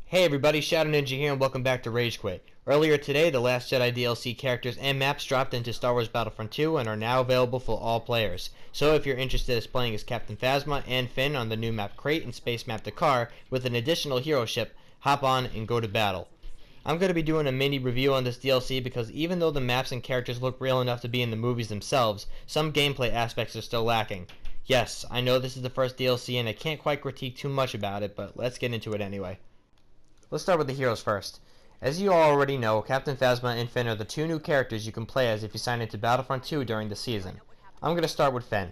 Hey everybody, Shadow Ninja here and welcome back to Rage Quit. Earlier today, the Last Jedi DLC characters and maps dropped into Star Wars Battlefront 2 and are now available for all players. So if you're interested in playing as Captain Phasma and Finn on the new map Crate and space map Dakar with an additional hero ship, hop on and go to battle. I'm going to be doing a mini review on this DLC because even though the maps and characters look real enough to be in the movies themselves, some gameplay aspects are still lacking. Yes, I know this is the first DLC and I can't quite critique too much about it, but let's get into it anyway. Let's start with the heroes first. As you all already know, Captain Phasma and Finn are the two new characters you can play as if you sign into Battlefront 2 during the season. I'm going to start with Finn.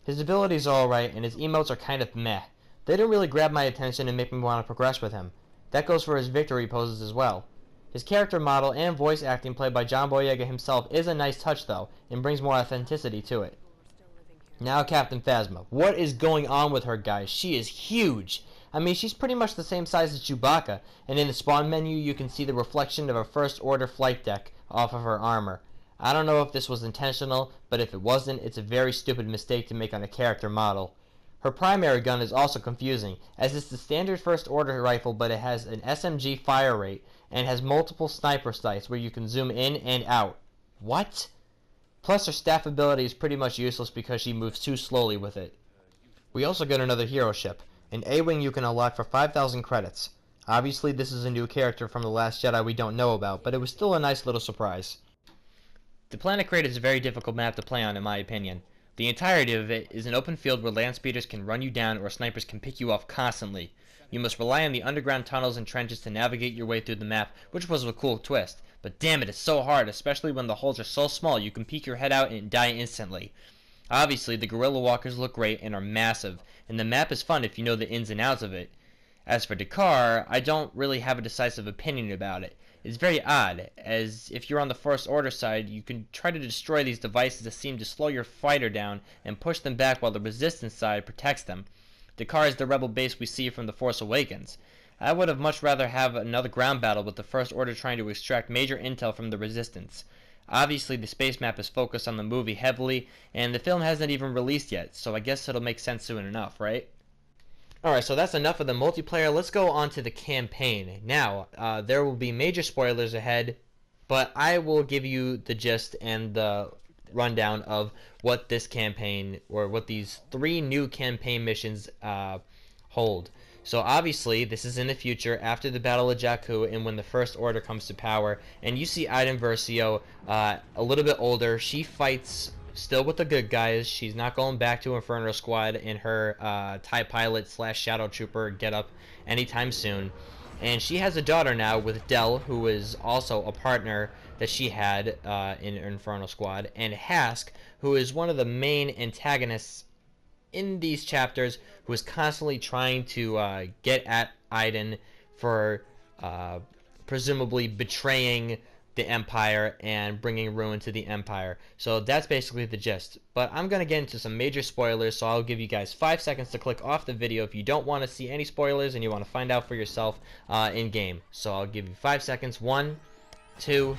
His abilities are alright and his emotes are kind of meh. They don't really grab my attention and make me want to progress with him. That goes for his victory poses as well. His character model and voice acting played by John Boyega himself is a nice touch though, and brings more authenticity to it. Now Captain Phasma. What is going on with her, guys? She is huge! I mean, she's pretty much the same size as Chewbacca, and in the spawn menu you can see the reflection of a First Order flight deck off of her armor. I don't know if this was intentional, but if it wasn't, it's a very stupid mistake to make on a character model. Her primary gun is also confusing, as it's the standard First Order rifle, but it has an SMG fire rate, and has multiple sniper sights where you can zoom in and out. What? Plus her staff ability is pretty much useless because she moves too slowly with it. We also get another hero ship. An A-Wing you can unlock for 5,000 credits. Obviously this is a new character from The Last Jedi we don't know about, but it was still a nice little surprise. The planet Crate is a very difficult map to play on in my opinion. The entirety of it is an open field where land speeders can run you down or snipers can pick you off constantly. You must rely on the underground tunnels and trenches to navigate your way through the map, which was a cool twist. But damn it, it's so hard, especially when the holes are so small you can peek your head out and die instantly. Obviously, the Gorilla Walkers look great and are massive, and the map is fun if you know the ins and outs of it. As for Dakar, I don't really have a decisive opinion about it. It's very odd, as if you're on the First Order side, you can try to destroy these devices that seem to slow your fighter down and push them back while the Resistance side protects them. Dakar is the rebel base we see from The Force Awakens. I would have much rather have another ground battle with the First Order trying to extract major intel from the Resistance. Obviously the space map is focused on the movie heavily, and the film hasn't even released yet, so I guess it'll make sense soon enough, right? Alright, so that's enough of the multiplayer. Let's go on to the campaign. Now, there will be major spoilers ahead, but I will give you the gist and the rundown of what this campaign, or what these three new campaign missions hold. So obviously, this is in the future, after the Battle of Jakku, and when the First Order comes to power, and you see Iden Versio, a little bit older. She fights still with the good guys. She's not going back to Inferno Squad in her TIE Pilot / Shadow Trooper getup anytime soon. And she has a daughter now with Del, who is also a partner that she had in Inferno Squad, and Hask, who is one of the main antagonists in these chapters, who is constantly trying to get at Iden for presumably betraying the Empire and bringing ruin to the Empire. So that's basically the gist. But I'm going to get into some major spoilers, so I'll give you guys 5 seconds to click off the video if you don't want to see any spoilers and you want to find out for yourself in-game. So I'll give you 5 seconds. 1, 2,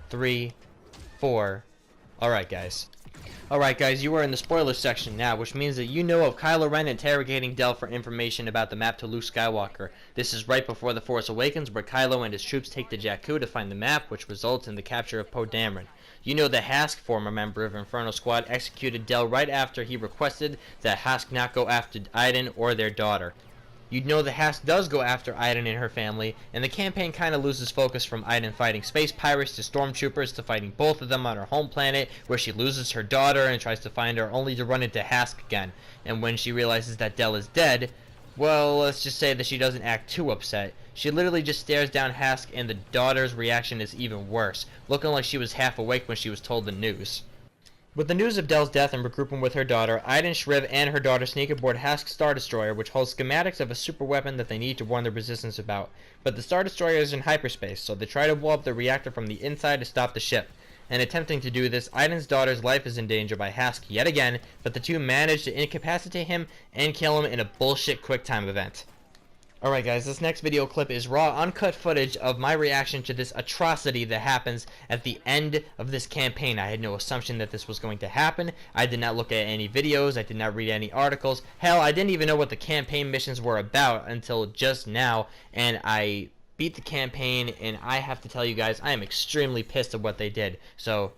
3, 4. Alright guys. Alright guys, you are in the spoiler section now, which means that you know of Kylo Ren interrogating Del for information about the map to Luke Skywalker. This is right before The Force Awakens, where Kylo and his troops take to Jakku to find the map, which results in the capture of Poe Dameron. You know that Hask, former member of Inferno Squad, executed Del right after he requested that Hask not go after Iden or their daughter. You'd know that Hask does go after Iden and her family, and the campaign kind of loses focus from Iden fighting space pirates to stormtroopers to fighting both of them on her home planet, where she loses her daughter and tries to find her only to run into Hask again. And when she realizes that Del is dead, well, let's just say that she doesn't act too upset. She literally just stares down Hask, and the daughter's reaction is even worse, looking like she was half awake when she was told the news. With the news of Del's death and regrouping with her daughter, Iden, Shriv, and her daughter sneak aboard Hask's Star Destroyer, which holds schematics of a super weapon that they need to warn the Resistance about. But the Star Destroyer is in hyperspace, so they try to blow up the reactor from the inside to stop the ship. And attempting to do this, Iden's daughter's life is in danger by Hask yet again, but the two manage to incapacitate him and kill him in a bullshit QuickTime event. Alright guys, this next video clip is raw, uncut footage of my reaction to this atrocity that happens at the end of this campaign. I had no assumption that this was going to happen. I did not look at any videos, I did not read any articles. Hell, I didn't even know what the campaign missions were about until just now, and I beat the campaign, and I have to tell you guys, I am extremely pissed at what they did. So,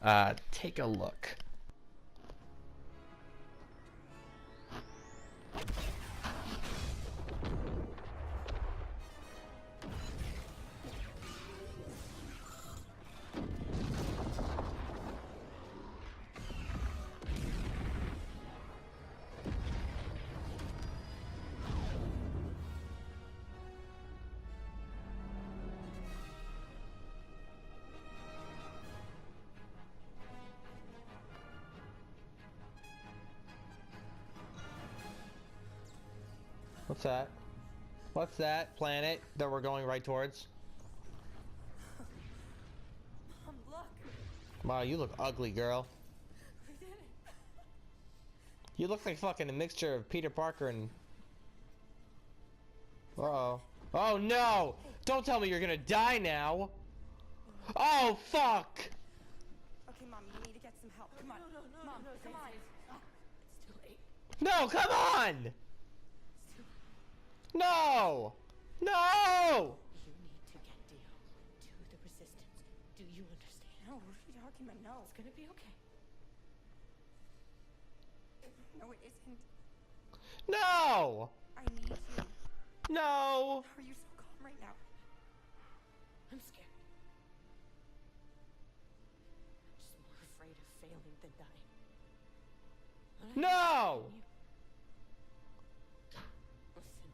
take a look. What's that? What's that planet that we're going right towards? Mom, look. Wow, you look ugly, girl. We did it. You look like fucking a mixture of Peter Parker and... Uh-oh. Oh no! Don't tell me you're gonna die now! Oh fuck! Okay, Mom, you need to get some help. Come on. Mom, come on. It's too late. No, come on! No! No! You need to get Dio to the Resistance. Do you understand? No, what are you talking about? No. It's gonna be okay. No, it isn't. No! I need you. No! How are you so calm right now? I'm scared. I'm just more afraid of failing than dying. But I No! believe in you. Listen.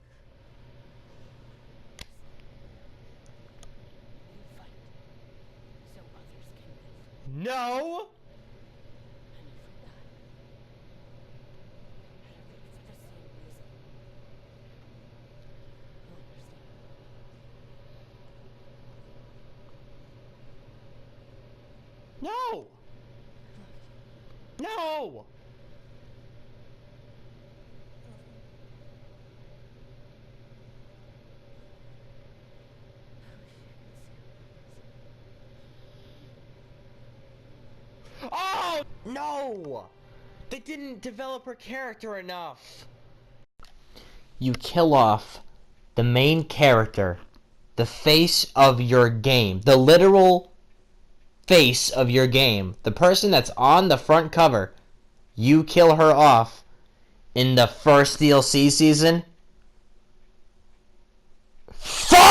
You fight so others can live. No! And if we die, it's for the same reason. You'll understand. No! No! Oh! No! They didn't develop her character enough. You kill off the main character, the face of your game, the literal face of your game, the person that's on the front cover. You kill her off in the first DLC season. Fuck!